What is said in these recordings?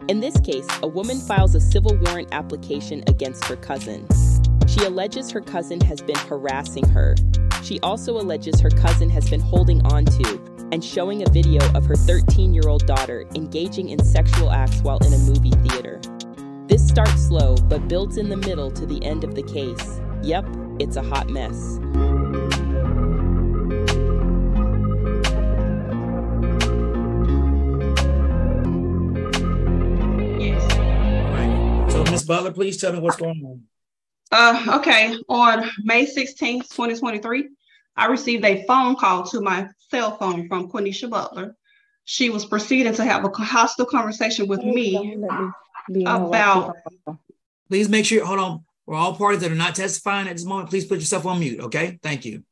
In this case, a woman files a civil warrant application against her cousin. She alleges her cousin has been harassing her. She also alleges her cousin has been holding on to and showing a video of her 13-year-old daughter engaging in sexual acts while in a movie theater. This starts slow, but builds in the middle to the end of the case. Yep, it's a hot mess. Ms. Butler, please tell me what's going on. Okay. On May 16th, 2023, I received a phone call to my cell phone from Quenisha Butler. She was proceeding to have a hostile conversation with me about... Please make sure, hold on. We're all parties that are not testifying at this moment. Please put yourself on mute, okay? Thank you.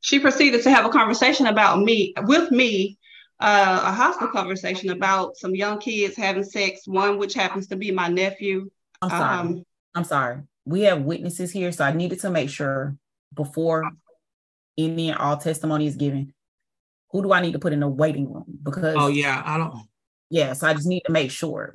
She proceeded to have a conversation with me, a hostile conversation about some young kids having sex, one which happens to be my nephew. I'm sorry. We have witnesses here, so I needed to make sure before any and all testimony is given, who do I need to put in the waiting room? Because so I just need to make sure.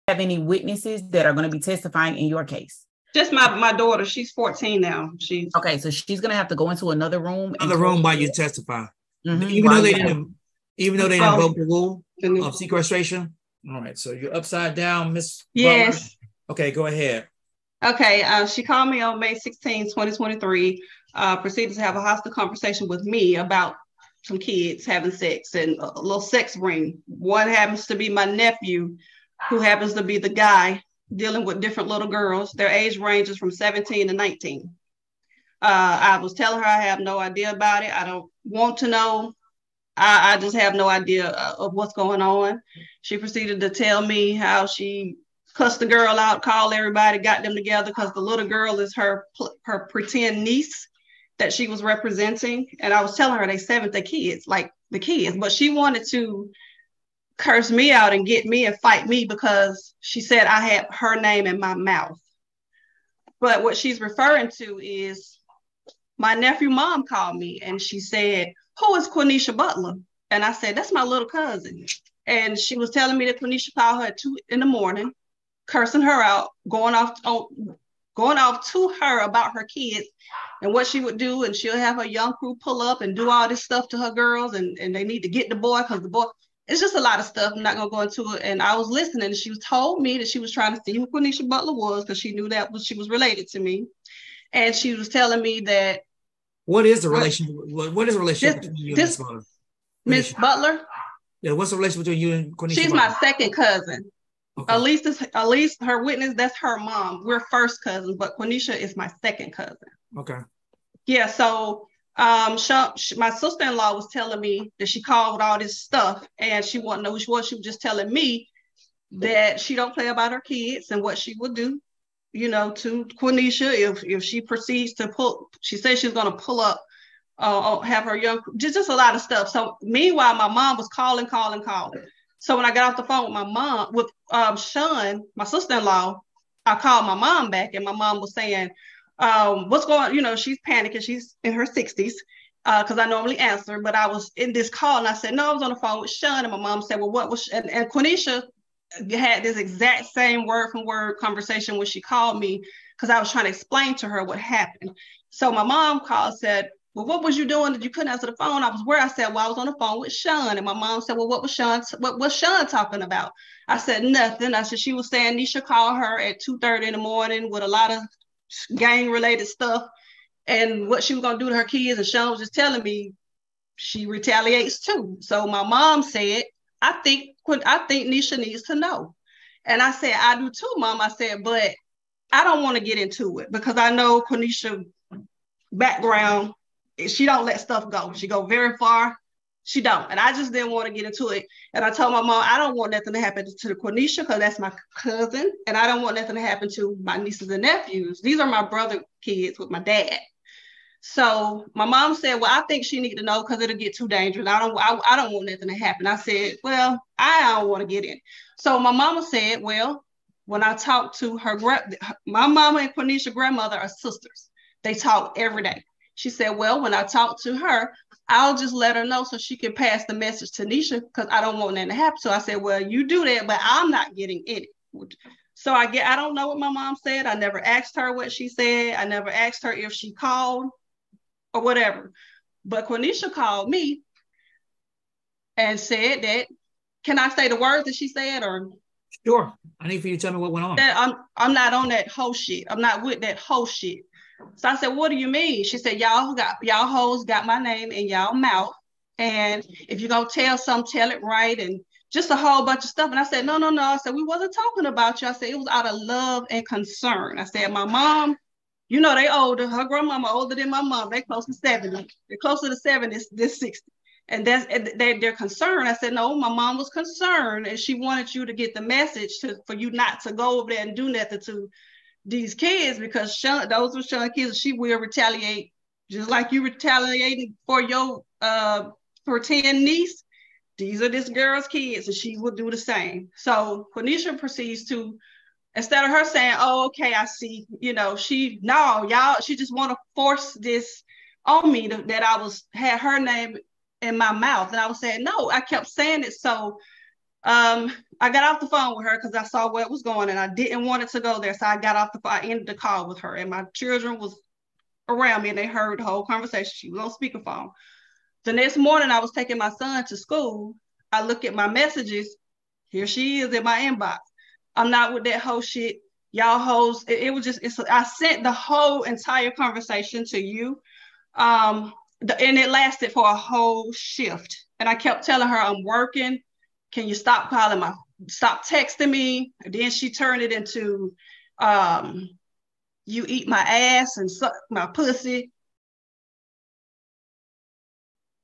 Have any witnesses that are going to be testifying in your case? Just my daughter. She's 14 now. Okay, so she's going to have to go into another room. While you testify. Mm-hmm. Even though they didn't invoke the rule of sequestration. All right, so you're upside down, Miss. Yes. Butler. Okay, go ahead. Okay, she called me on May 16, 2023, proceeded to have a hostile conversation with me about some kids having sex and a little sex ring. One happens to be my nephew, who happens to be the guy dealing with different little girls. Their age ranges from 17 to 19. I was telling her I have no idea about it. I don't want to know. I just have no idea of what's going on. She proceeded to tell me how she cussed the girl out, called everybody, got them together because the little girl is her pretend niece that she was representing. And I was telling her they seventh, kids, but she wanted to curse me out and get me and fight me because she said I had her name in my mouth. But what she's referring to is my nephew mom called me and she said, "Who is Quenisha Butler?" And I said, "That's my little cousin." And she was telling me that Quenisha called her at 2 a.m, cursing her out, going off to her about her kids and what she would do. And she'll have her young crew pull up and do all this stuff to her girls. And they need to get the boy because the boy, it's just a lot of stuff. I'm not going to go into it. And I was listening and she told me that she was trying to see who Quenisha Butler was because she knew that she was related to me. And she was telling me that. What is the relationship? What is the relationship between you and Miss Butler? Miss Butler? Yeah, what's the relationship between you and Quenisha? She's Butler? my second cousin. Okay. At least her witness, that's her mom. We're first cousins, but Quenisha is my second cousin. Okay. Yeah, so my sister-in-law was telling me that she called with all this stuff and she wanted to know who she was. She was just telling me that she don't play about her kids and what she would do, to Quenisha if she proceeds to she says she's going to pull up, have her young, just a lot of stuff. So meanwhile, my mom was calling. So when I got off the phone with Sean, my sister-in-law, I called my mom back and my mom was saying, what's going on? She's panicking. She's in her 60s because I normally answer, but I was in this call and I said, no, I was on the phone with Sean. And my mom said, well, what was, and Quenisha had this exact same word for word conversation when she called me because I was trying to explain to her what happened. So my mom called, said, well, what was you doing that you couldn't answer the phone? I was where? I said, well, I was on the phone with Sean. And my mom said, well, what was Sean talking about? I said, nothing. I said, she was saying Nisha called her at 2:30 in the morning with a lot of gang related stuff and what she was going to do to her kids. And Sean was just telling me she retaliates too. So my mom said, I think Nisha needs to know. And I said, I do too, Mom. I said, but I don't want to get into it because I know Quenisha background. She don't let stuff go. She go very far. She don't. And I just didn't want to get into it. And I told my mom, I don't want nothing to happen to the Quenisha because that's my cousin. And I don't want nothing to happen to my nieces and nephews. These are my brother kids with my dad. So my mom said, well, I think she need to know because it'll get too dangerous. I don't want nothing to happen. I said, well, I don't want to get in. So my mama said, well, when I talked to my mama and Quenisha's grandmother are sisters. They talk every day. She said, well, when I talk to her, I'll just let her know so she can pass the message to Nisha because I don't want that to happen. So I said, well, you do that, but I'm not getting in it. So I don't know what my mom said. I never asked her what she said. I never asked her if she called or whatever. But Quenisha called me and said that, can I say the words that she said or? Sure. I need for you to tell me what went on. That I'm not on that whole shit. I'm not with that whole shit. So I said, what do you mean? She said, y'all hoes got my name in y'all mouth. And if you're going to tell some, tell it right. And just a whole bunch of stuff. And I said, no. I said, we wasn't talking about you. I said, it was out of love and concern. I said, my mom, you know, they older. Her grandmama older than my mom. They close to 70. They're closer to 70 than 60. And they're concerned. I said, no, my mom was concerned. And she wanted you to get the message for you not to go over there and do nothing to these kids because those were Sean's kids. She will retaliate just like you retaliating for your pretend niece. These are this girl's kids, and she will do the same. So Quenisha proceeds to, instead of her saying, "Oh, okay, I see," she just want to force this on me that I had her name in my mouth, and I was saying no. I kept saying it, so I got off the phone with her because I saw where it was going, and I didn't want it to go there. So I got off I ended the call with her, and my children was around me, and they heard the whole conversation. She was on speakerphone. The next morning, I was taking my son to school. I look at my messages. Here she is in my inbox. I'm not with that whole shit. Y'all hoes. It was just, I sent the whole entire conversation to you. And it lasted for a whole shift. And I kept telling her, I'm working. Can you stop texting me? And then she turned it into, you eat my ass and suck my pussy.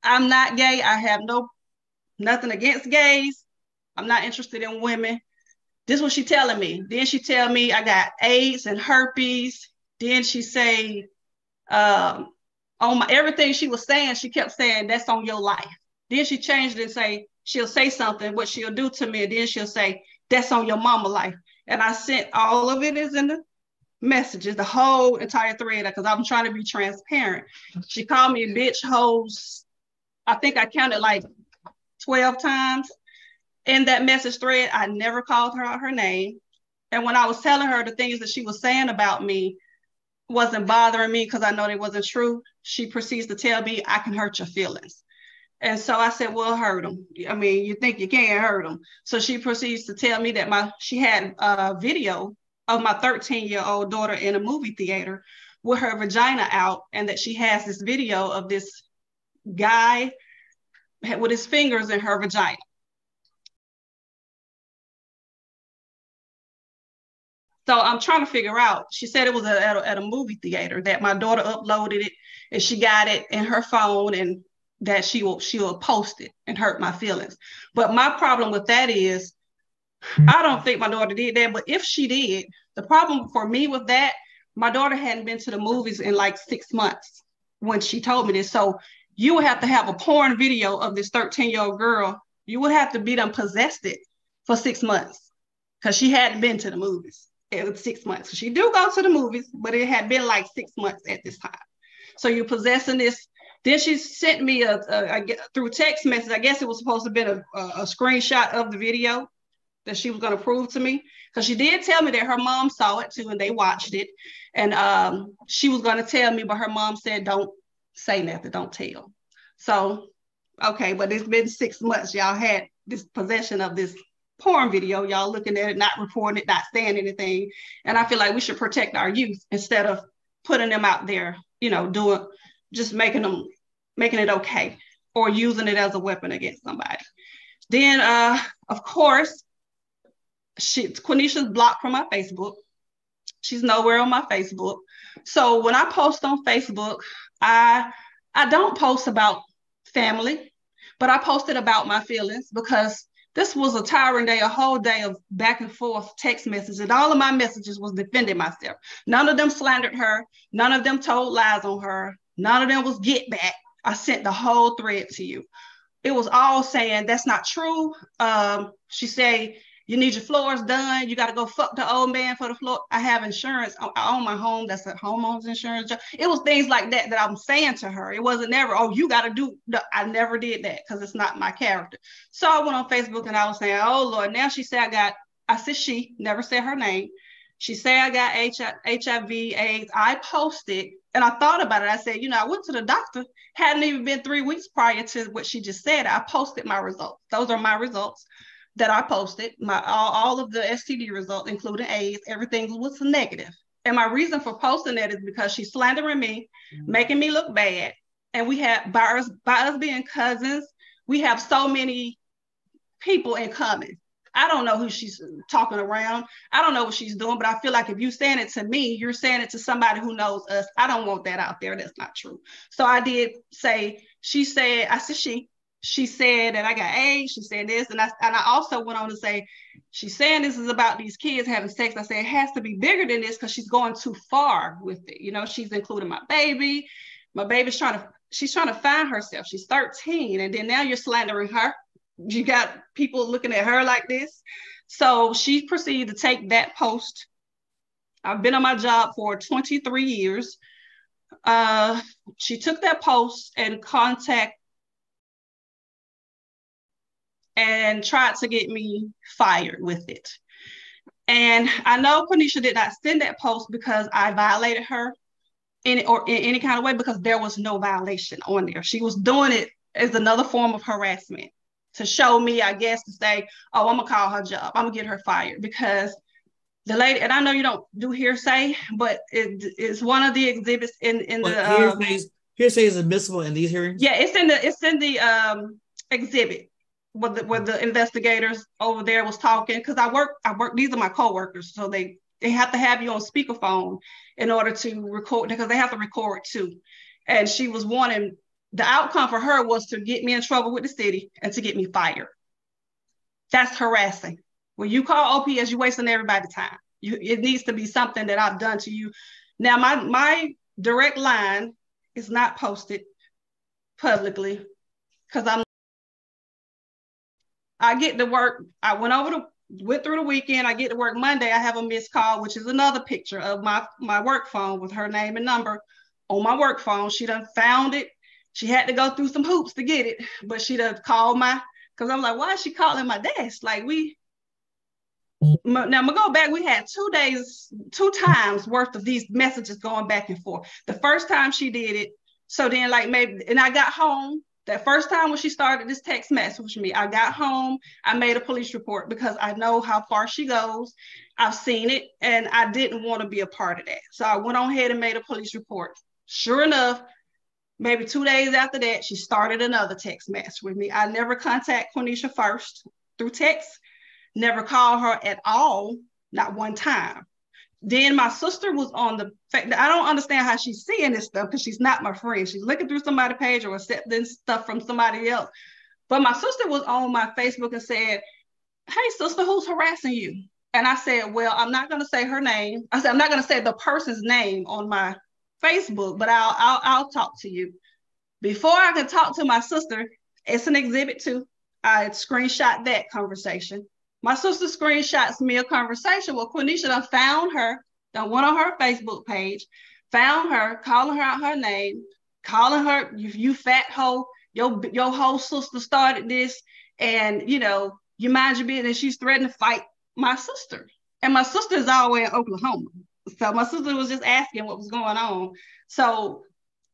I'm not gay. I have nothing against gays. I'm not interested in women. This is what she telling me. Then she tell me I got AIDS and herpes. Then she say, on everything she was saying, she kept saying, that's on your life. Then she changed it and say, she'll say something, what she'll do to me. And then she'll say, that's on your mama life. And I sent all of it is in the messages, the whole entire thread, because I'm trying to be transparent. She called me bitch, hoes. I think I counted like 12 times in that message thread. I never called her out her name. And when I was telling her the things that she was saying about me wasn't bothering me because I know they wasn't true, she proceeds to tell me I can hurt your feelings. And so I said, well, hurt them. I mean, you think you can't hurt them. So she proceeds to tell me that she had a video of my 13-year-old daughter in a movie theater with her vagina out, and that she has this video of this guy with his fingers in her vagina. So I'm trying to figure out, she said it was at a movie theater, that my daughter uploaded it and she got it in her phone, and that she'll post it and hurt my feelings. But my problem with that is, I don't think my daughter did that, but if she did, the problem for me with that, my daughter hadn't been to the movies in like 6 months when she told me this. So you would have to have a porn video of this 13-year-old girl. You would have to be done possessed it for 6 months because she hadn't been to the movies. It was 6 months. She do go to the movies, but it had been like 6 months at this time. So you're possessing this. Then she sent me through text message. I guess it was supposed to have been a screenshot of the video that she was going to prove to me, because she did tell me that her mom saw it too and they watched it, and she was going to tell me, but her mom said don't say nothing, don't tell. So okay, but it's been 6 months. Y'all had this possession of this porn video, y'all looking at it, not reporting it, not saying anything. And I feel like we should protect our youth instead of putting them out there, just making it okay or using it as a weapon against somebody. Then of course, Quenisha's blocked from my Facebook. She's nowhere on my Facebook. So when I post on Facebook, I don't post about family, but I posted about my feelings, because this was a tiring day, a whole day of back and forth text messages. And all of my messages was defending myself. None of them slandered her. None of them told lies on her. None of them was get back. I sent the whole thread to you. It was all saying that's not true. She said, You need your floors done. You got to go fuck the old man for the floor. I have insurance. I own my home. That's a homeowner's insurance. It was things like that that I'm saying to her. It wasn't never, oh, you got to do. No, I never did that because it's not my character. So I went on Facebook and I was saying, oh, Lord, now she said I said she, never said her name. She said I got HIV, AIDS. I posted, and I thought about it. I said, I went to the doctor. Hadn't even been 3 weeks prior to what she just said. I posted my results. Those are my results that I posted. All of the STD results, including AIDS, everything was negative. And my reason for posting that is because she's slandering me, making me look bad. And we have, by us being cousins, we have so many people in common. I don't know who she's talking around. I don't know what she's doing, but I feel like if you're saying it to me, you're saying it to somebody who knows us. I don't want that out there. That's not true. So I did say, she said that I got AIDS. She said this. And I also went on to say, she's saying this is about these kids having sex. I said, it has to be bigger than this because she's going too far with it. She's including my baby. My baby's she's trying to find herself. She's 13. And then now you're slandering her. You got people looking at her like this. So she proceeded to take that post. I've been on my job for 23 years. She took that post and tried to get me fired with it. And I know Quenisha did not send that post because I violated her in any kind of way, because there was no violation on there. She was doing it as another form of harassment to show me, I guess, to say, oh, I'm gonna call her job. I'm gonna get her fired because the lady, and I know you don't do hearsay, but it is one of the exhibits in the hearsay is admissible in these hearings. Yeah, it's in the exhibit where the investigators over there was talking, because I work. These are my coworkers, so they have to have you on speakerphone in order to record, because they have to record too. And she was wanting. The outcome for her was to get me in trouble with the city and to get me fired. That's harassing. When you call OPS, you're wasting everybody's time. It needs to be something that I've done to you. Now, my direct line is not posted publicly because I get to work. I went through the weekend. I get to work Monday. I have a missed call, which is another picture of my work phone with her name and number on my work phone. She done found it. She had to go through some hoops to get it, but she done called because I'm like, why is she calling my desk? Like now I'm gonna go back. We had 2 times worth of these messages going back and forth. The first time she did it, so then and I got home. That first time when she started this text message with me, I got home, I made a police report because I know how far she goes. I've seen it and I didn't want to be a part of that. So I went on ahead and made a police report. Sure enough, maybe 2 days after that, she started another text message with me. I never contact Quenisha first through text, never call her at all, not one time. Then my sister was on the fact that I don't understand how she's seeing this stuff because she's not my friend. She's looking through somebody's page or accepting stuff from somebody else. But my sister was on my Facebook and said, hey, sister, who's harassing you? And I said, well, I'm not going to say her name. I said, I'm not going to say the person's name on my Facebook, but I'll talk to you. Before I can talk to my sister, it's an exhibit too. I screenshot that conversation. My sister screenshots me a conversation where Quenisha done found her, done went on her Facebook page, found her, calling her out her name, calling her, you fat hoe, your whole sister started this, and you mind your business. She's threatening to fight my sister. And my sister is all the way in Oklahoma. So my sister was just asking what was going on. So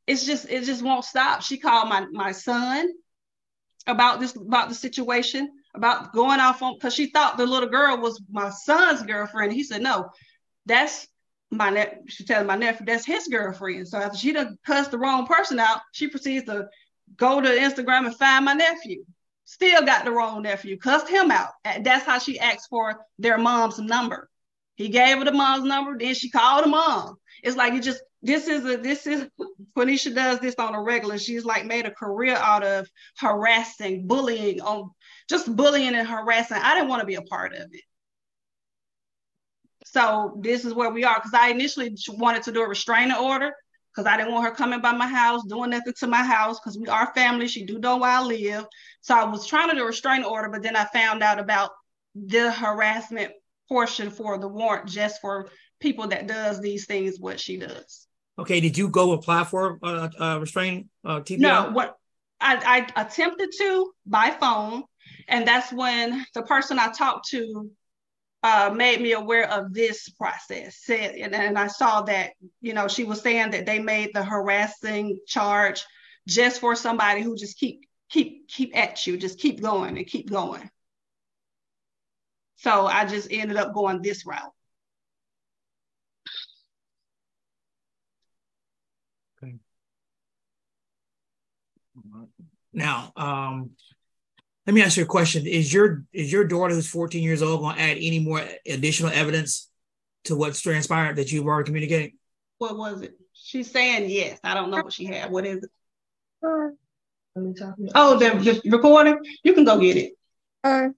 it just won't stop. She called my son about the situation, about going off on, because she thought the little girl was my son's girlfriend. He said, no, that's she's telling my nephew, that's his girlfriend. So after she done cussed the wrong person out, she proceeds to go to Instagram and find my nephew. Still got the wrong nephew, cussed him out. That's how she asked for their mom's number. He gave her the mom's number, then she called the mom. It's like this is Quenisha does this on a regular. She's like made a career out of harassing, bullying, just bullying and harassing. I didn't want to be a part of it. So this is where we are, because I initially wanted to do a restraining order because I didn't want her coming by my house, doing nothing to my house, because we are family. She do know where I live. So I was trying to do a restraining order, but then I found out about the harassment portion for the warrant just for people that does these things, what she does. Okay, did you go apply for restraining TPO? No, what I attempted to by phone, and that's when the person I talked to made me aware of this process. Said, and I saw that, you know, she was saying that they made the harassing charge just for somebody who just keep at you, just keep going and keep going. So I just ended up going this route. Okay. Now, let me ask you a question. Is your daughter, who's 14 years old, going to add any more additional evidence to what's transpired that you've already communicated? What was it? She's saying yes. I don't know what she had. What is it? Oh, the recording? You can go get it.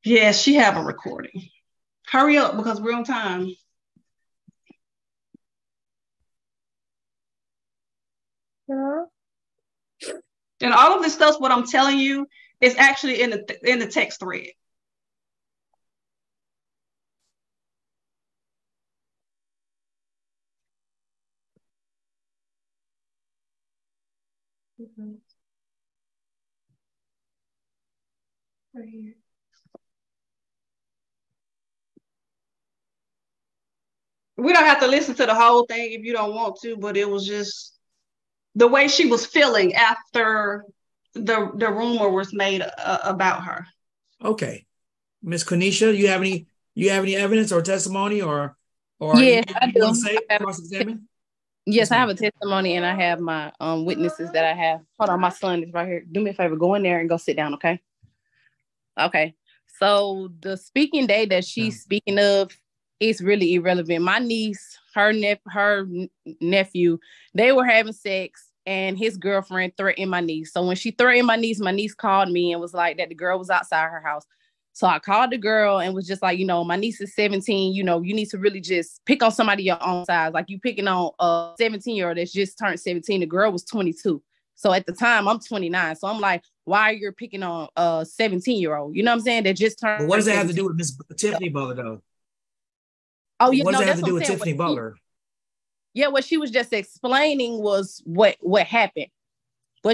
Yes, she have a recording. Hurry up because we're on time. Yeah. And all of this stuff, what I'm telling you, is actually in the text thread. Right here. We don't have to listen to the whole thing if you don't want to, but it was just the way she was feeling after the rumor was made about her. Okay, Miss Quenisha, you have any evidence or testimony or yes, I do. Want to say, cross-examine? Yes, I have a testimony and I have my witnesses that I have. Hold on, my son is right here. Do me a favor, go in there and go sit down, okay? Okay. So the speaking day that she's speaking of is really irrelevant. My niece, her nephew, they were having sex and his girlfriend threatened my niece. So when she threatened my niece called me and was like that the girl was outside her house. So I called the girl and was just like, you know, my niece is 17. You know, you need to really just pick on somebody your own size. Like you picking on a 17-year-old that's just turned 17. The girl was 22. So at the time I'm 29. So I'm like, why are you picking on a 17-year-old? You know what I'm saying? That just turned. But what does that have to do with Miss Tiffany Butler though? Oh, yeah. What does that have to do with Tiffany Butler? Yeah, what she was just explaining was what happened. The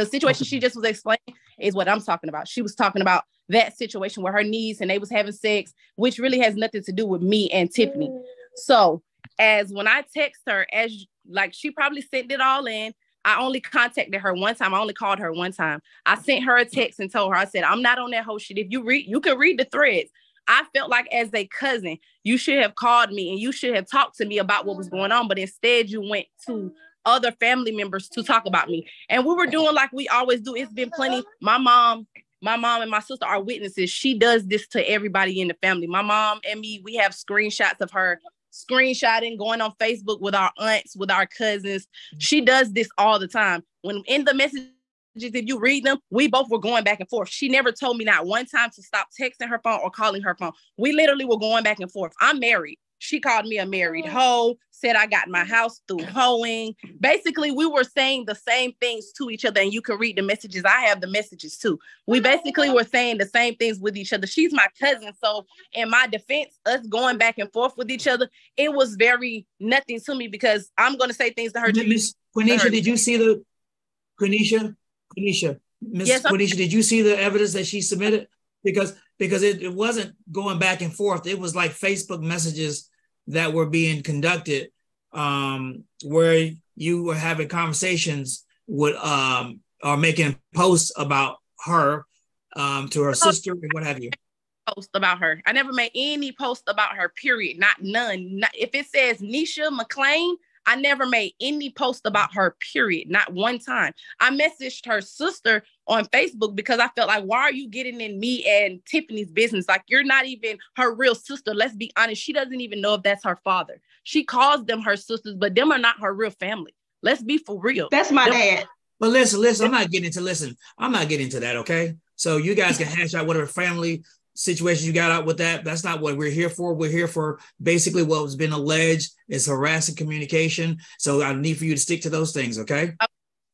situation she just was explaining is what I'm talking about. She was talking about that situation with her niece and they was having sex, which really has nothing to do with me and Tiffany. So as when I text her, as like she probably sent it all in, I only contacted her one time. I only called her one time. I sent her a text and told her, I said, I'm not on that whole shit. If you can read the threads. I felt like as a cousin, you should have called me and you should have talked to me about what was going on. But instead you went to other family members to talk about me. And we were doing like we always do. It's been plenty. My mom and my sister are witnesses. She does this to everybody in the family. My mom and me, we have screenshots of her screenshotting, going on Facebook with our aunts, with our cousins. She does this all the time. When in the messages, if you read them, we both were going back and forth. She never told me not one time to stop texting her phone or calling her phone. We literally were going back and forth. I'm married. She called me a married hoe, said I got my house through hoeing. Basically, we were saying the same things to each other, and you can read the messages. I have the messages too. We basically were saying the same things with each other. She's my cousin, so in my defense, us going back and forth with each other, it was very nothing to me because I'm going to say things to her. Miss Quenisha, did you see the Quenisha? Miss Quenisha, did you see the evidence that she submitted? Because it wasn't going back and forth. It was like Facebook messages that were being conducted where you were having conversations with or making posts about her to her sister and what have you. Post about her. I never made any post about her, period. Not none. If it says Nisha McClain, I never made any post about her, period. Not one time. I messaged her sister on Facebook because I felt like, why are you getting in me and Tiffany's business? Like, you're not even her real sister. Let's be honest. She doesn't even know if that's her father. She calls them her sisters, but them are not her real family. Let's be for real. That's my dad. But listen, I'm not getting into that, okay? So you guys can hash out whatever family situation you got out with that. That's not what we're here for. We're here for basically what has been alleged is harassing communication. So I need for you to stick to those things, okay?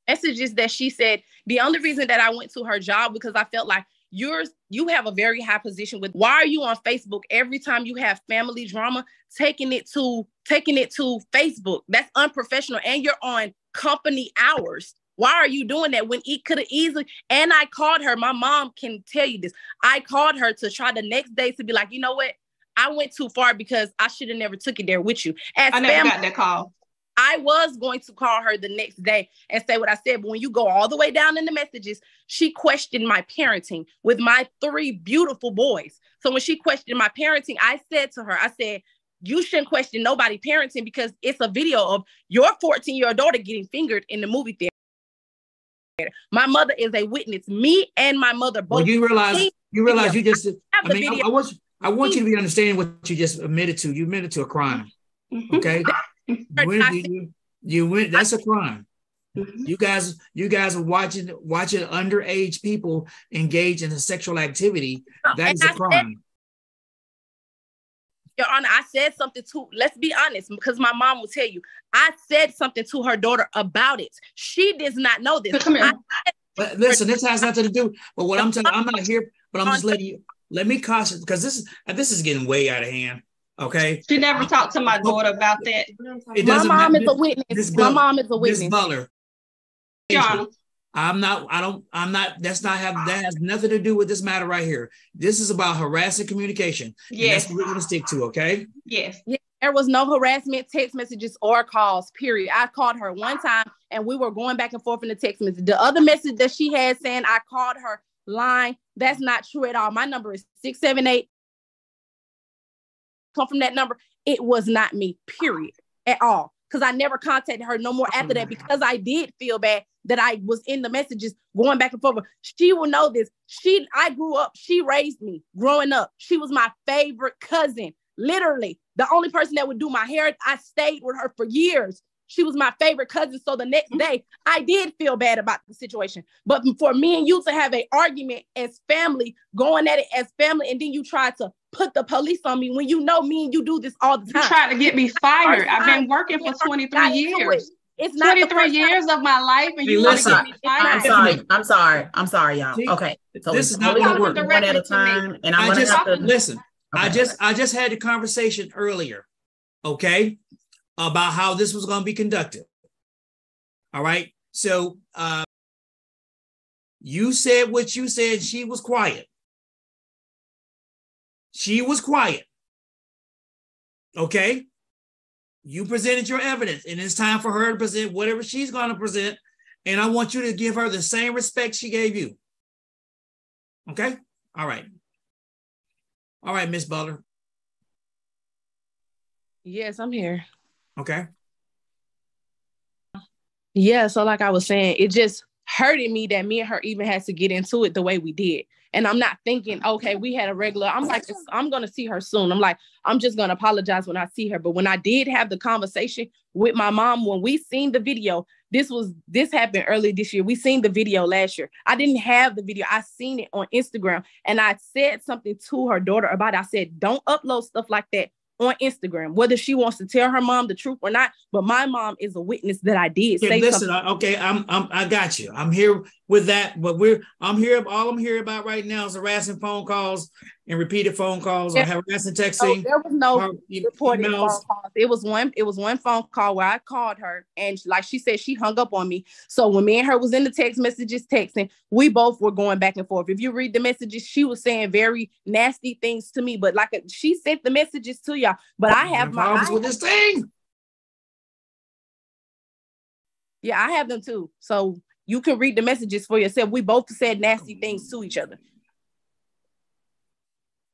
Messages that she said, the only reason that I went to her job because I felt like you have a very high position with, why are you on Facebook every time you have family drama, taking it to Facebook? That's unprofessional, and you're on company hours. Why are you doing that when it could have easily? And I called her. My mom can tell you this. I called her to try the next day to be like, you know what? I went too far because I should have never took it there with you. I never got that call. I was going to call her the next day and say what I said, but when you go all the way down in the messages, she questioned my parenting with my 3 beautiful boys. So when she questioned my parenting, I said to her, I said, you shouldn't question nobody parenting because it's a video of your 14-year-old daughter getting fingered in the movie theater. My mother is a witness. Me and my mother both. Well, you realize you just, I want you to be understanding what you just admitted to. You admitted to a crime. Okay. You went. That's a crime. You guys are watching underage people engage in a sexual activity. That is a crime. Your Honor, I said something to, let's be honest, because my mom will tell you, I said something to her daughter about it. She does not know this. But listen, this has nothing to do. But what I'm telling you, I'm not here, but I'm just letting you, let me caution, because this is getting way out of hand. Okay. She never talked to my daughter about that. My mom is a witness. My mom is a witness. Ms. Butler. John. That has nothing to do with this matter right here. This is about harassing communication. Yes. That's what we're going to stick to, okay? Yes. Yeah, there was no harassment, text messages, or calls, period. I called her one time and we were going back and forth in the text message. The other message that she had saying I called her lying, that's not true at all. My number is 678. Come from that number. It was not me, period, at all. Because I never contacted her no more after that, because I did feel bad that I was in the messages going back and forth. She will know this. I grew up, she raised me growing up. She was my favorite cousin. Literally, the only person that would do my hair. I stayed with her for years. She was my favorite cousin. So the next day, I did feel bad about the situation. But for me and you to have an argument as family, going at it as family, and then you try to put the police on me when you know me and you do this all the time. You try to get me fired. I've been working for 23 years. It's not 23 years of my life, and you want to get me fired. I'm sorry, y'all. Okay, so this is not going to work. One at a time, and I'm going to have to listen. Okay. I just had a conversation earlier, okay, about how this was going to be conducted. All right. So you said what you said. She was quiet. She was quiet. Okay. You presented your evidence, and it's time for her to present whatever she's going to present. And I want you to give her the same respect she gave you. Okay. All right. All right, Miss Butler. Yes, I'm here. Okay. Yeah, so like I was saying, it just hurted me that me and her even had to get into it the way we did. And I'm not thinking, okay, we had a regular, I'm like, I'm going to see her soon. I'm like, I'm just going to apologize when I see her. But when I did have the conversation with my mom, when we seen the video, this happened early this year. We seen the video last year. I didn't have the video. I seen it on Instagram. And I said something to her daughter about it. I said, don't upload stuff like that on Instagram, whether she wants to tell her mom the truth or not. But my mom is a witness that I did say listen, something. Okay, I got you. I'm here with that, but I'm here. All I'm here about right now is harassing phone calls and repeated phone calls, or harassing texting. There was no reported phone calls. It was one phone call where I called her, and like she said, she hung up on me. So when me and her was in the text messages texting, we both were going back and forth. If you read the messages, she was saying very nasty things to me, but she sent the messages to y'all. But I have my problems with this thing. Yeah, I have them too. So you can read the messages for yourself. We both said nasty things to each other.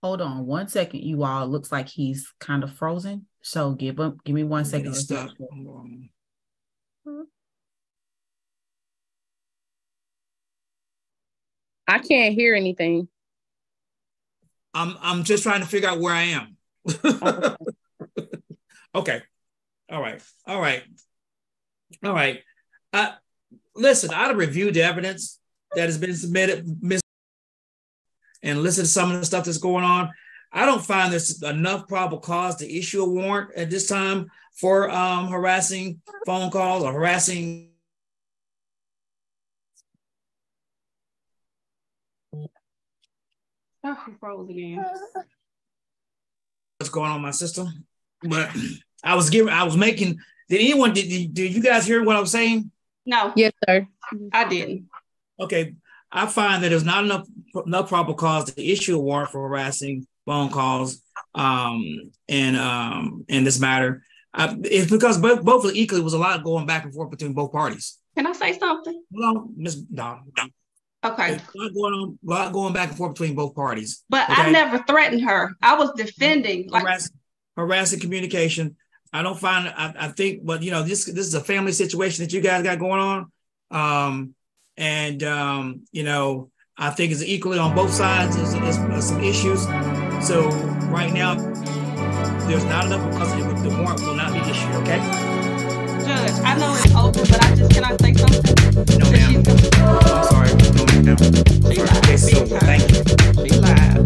Hold on 1 second, you all. Looks like he's kind of frozen. So give me 1 second. I can't hear anything. I'm just trying to figure out where I am. Okay. All right. Listen, I'd have reviewed the evidence that has been submitted, and listen to some of the stuff that's going on. I don't find there's enough probable cause to issue a warrant at this time for harassing phone calls or harassing. Oh, he froze again. What's going on in my system? But I was making. Did you guys hear what I was saying? No. Yes, sir. I didn't. Okay. I find that there's not enough probable cause to issue a warrant for harassing phone calls in this matter. It's because both equally was a lot going back and forth between both parties. Can I say something? No, Ms. No. Okay. A lot going back and forth between both parties. But okay? I never threatened her. I was defending. Harassing communication. I don't find. I think, but this is a family situation that you guys got going on, I think it's equally on both sides. There's some issues. So right now, there's not enough because the warrant will not be issued. Okay. Judge, I know it's open, but can I say something? No, ma'am. I'm sorry. No, ma'am. She lied. Okay, so thank you. She lied.